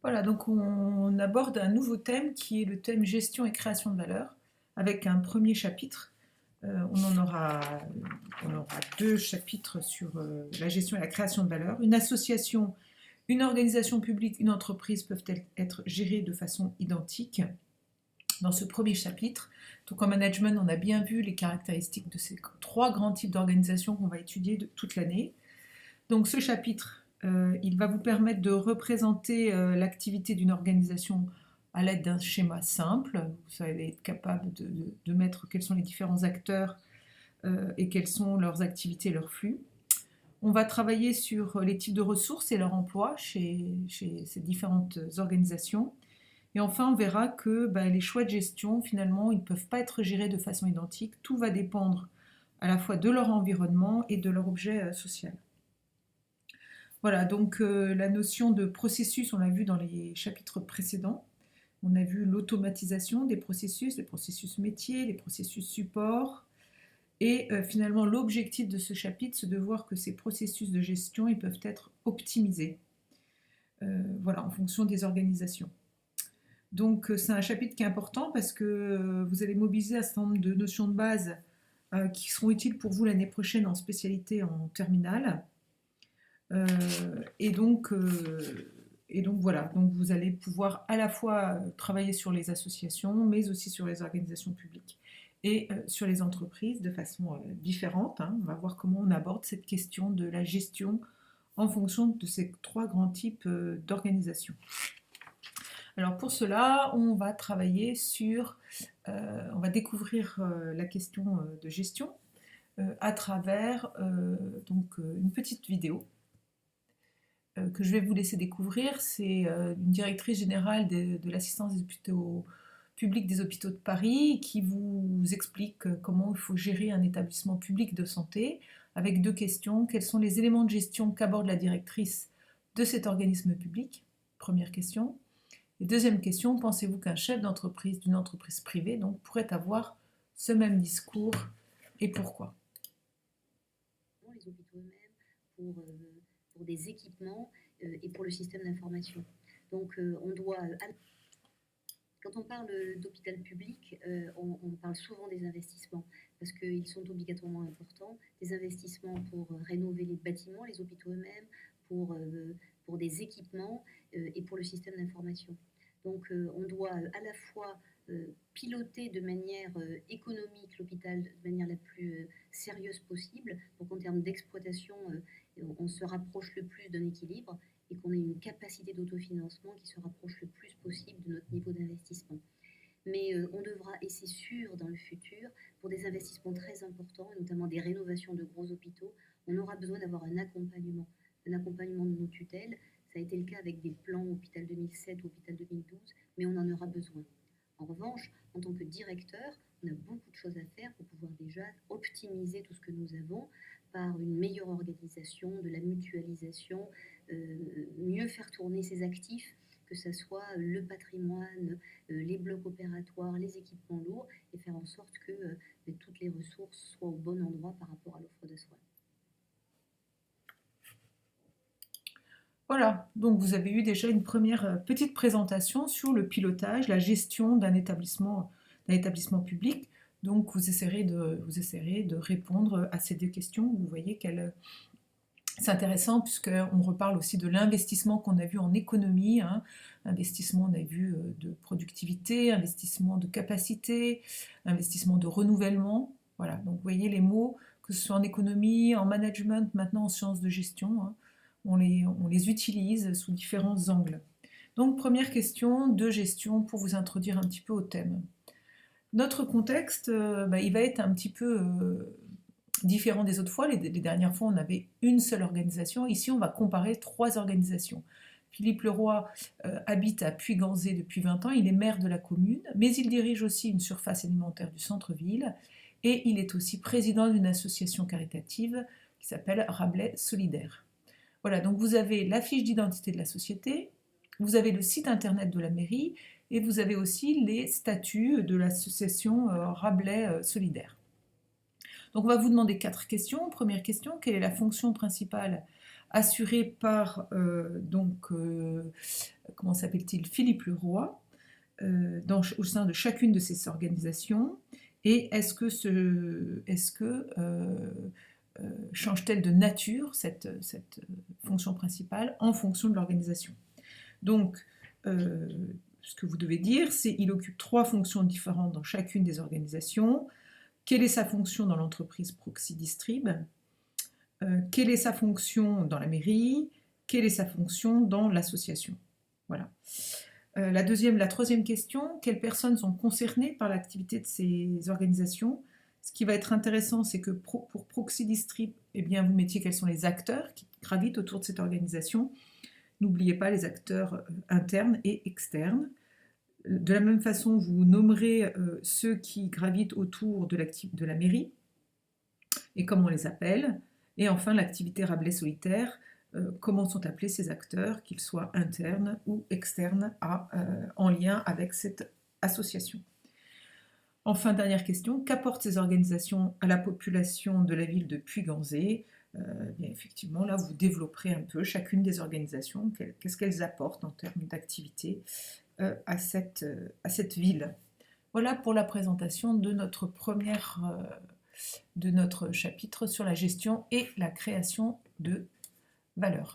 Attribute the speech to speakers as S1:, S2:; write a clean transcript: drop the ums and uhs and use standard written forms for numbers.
S1: Voilà, donc on aborde un nouveau thème qui est le thème gestion et création de valeur, avec un premier chapitre. On aura deux chapitres sur la gestion et la création de valeur. Une association, une organisation publique, une entreprise peuvent être gérées de façon identique. Dans ce premier chapitre, donc en management, on a bien vu les caractéristiques de ces trois grands types d'organisations qu'on va étudier toute l'année. Donc ce chapitre, il va vous permettre de représenter l'activité d'une organisation à l'aide d'un schéma simple. Vous allez être capable de mettre quels sont les différents acteurs et quelles sont leurs activités et leurs flux. On va travailler sur les types de ressources et leur emploi chez ces différentes organisations. Et enfin, on verra que les choix de gestion, finalement, ils ne peuvent pas être gérés de façon identique. Tout va dépendre à la fois de leur environnement et de leur objet social. Voilà, donc la notion de processus, on l'a vu dans les chapitres précédents. On a vu l'automatisation des processus, les processus métiers, les processus support. Et finalement, l'objectif de ce chapitre, c'est de voir que ces processus de gestion, ils peuvent être optimisés voilà, en fonction des organisations. Donc c'est un chapitre qui est important parce que vous allez mobiliser un certain nombre de notions de base qui seront utiles pour vous l'année prochaine en spécialité en terminale. Et donc voilà, donc vous allez pouvoir à la fois travailler sur les associations, mais aussi sur les organisations publiques et sur les entreprises de façon différente. On va voir comment on aborde cette question de la gestion en fonction de ces trois grands types d'organisations. Alors pour cela, on va travailler sur, on va découvrir la question de gestion à travers une petite vidéo que je vais vous laisser découvrir. C'est une directrice générale de l'assistance des hôpitaux publics des hôpitaux de Paris qui vous explique comment il faut gérer un établissement public de santé avec deux questions. Quels sont les éléments de gestion qu'aborde la directrice de cet organisme public? Première question. Et deuxième question, pensez-vous qu'un chef d'entreprise d'une entreprise privée donc, pourrait avoir ce même discours et pourquoi?
S2: Les hôpitaux eux-mêmes pour des équipements et pour le système d'information. Donc on doit... Quand on parle d'hôpital public, on parle souvent des investissements parce qu'ils sont obligatoirement importants. Des investissements pour rénover les bâtiments, les hôpitaux eux-mêmes, pour des équipements et pour le système d'information. Donc on doit à la fois piloter de manière économique l'hôpital de manière la plus sérieuse possible pour qu'en termes d'exploitation, on se rapproche le plus d'un équilibre et qu'on ait une capacité d'autofinancement qui se rapproche le plus possible de notre niveau d'investissement. Mais on devra, et c'est sûr dans le futur, pour des investissements très importants, et notamment des rénovations de gros hôpitaux, on aura besoin d'avoir un accompagnement de nos tutelles. Ça a été le cas avec des plans Hôpital 2007 ou Hôpital 2012, mais on en aura besoin. En revanche, en tant que directeur, on a beaucoup de choses à faire pour pouvoir déjà optimiser tout ce que nous avons par une meilleure organisation, de la mutualisation, mieux faire tourner ses actifs, que ce soit le patrimoine, les blocs opératoires, les équipements lourds, et faire en sorte que toutes les ressources soient au bon endroit par rapport à l'offre de soins.
S1: Voilà, donc vous avez eu déjà une première petite présentation sur le pilotage, la gestion d'un établissement public. Donc vous essayerez de répondre à ces deux questions. Vous voyez qu'elle c'est intéressant puisqu'on reparle aussi de l'investissement qu'on a vu en économie, investissement, on a vu de productivité, investissement de capacité, investissement de renouvellement. Voilà, donc vous voyez les mots, que ce soit en économie, en management, maintenant en sciences de gestion, on les utilise sous différents angles. Donc première question de gestion pour vous introduire un petit peu au thème. Notre contexte, il va être un petit peu différent des autres fois. Les dernières fois, on avait une seule organisation. Ici, on va comparer trois organisations. Philippe Leroy habite à Puy-Ganzé depuis 20 ans. Il est maire de la commune, mais il dirige aussi une surface alimentaire du centre-ville. Et il est aussi président d'une association caritative qui s'appelle Rabelais Solidaire. Voilà, donc vous avez la fiche d'identité de la société, vous avez le site internet de la mairie, et vous avez aussi les statuts de l'association Rabelais Solidaire. Donc on va vous demander 4 questions. Première question, quelle est la fonction principale assurée par, comment s'appelle-t-il, Philippe Leroy, au sein de chacune de ces organisations, et est-ce que change-t-elle de nature, cette fonction principale, en fonction de l'organisation. Donc, ce que vous devez dire, c'est qu'il occupe 3 fonctions différentes dans chacune des organisations. Quelle est sa fonction dans l'entreprise Proxidistrib? Quelle est sa fonction dans la mairie? Quelle est sa fonction dans l'association? Voilà. La troisième question, quelles personnes sont concernées par l'activité de ces organisations? Ce qui va être intéressant, c'est que pour Proxidistrib, eh bien, vous mettiez quels sont les acteurs qui gravitent autour de cette organisation. N'oubliez pas les acteurs internes et externes. De la même façon, vous nommerez ceux qui gravitent autour de la mairie et comment on les appelle. Et enfin, l'activité Rabelais solitaire, comment sont appelés ces acteurs, qu'ils soient internes ou externes en lien avec cette association. Enfin, dernière question, qu'apportent ces organisations à la population de la ville de Puy-Ganzé? Bien, effectivement, là, vous développerez un peu chacune des organisations, qu'est-ce qu'elles apportent en termes d'activité à cette ville. Voilà pour la présentation de notre chapitre sur la gestion et la création de valeur.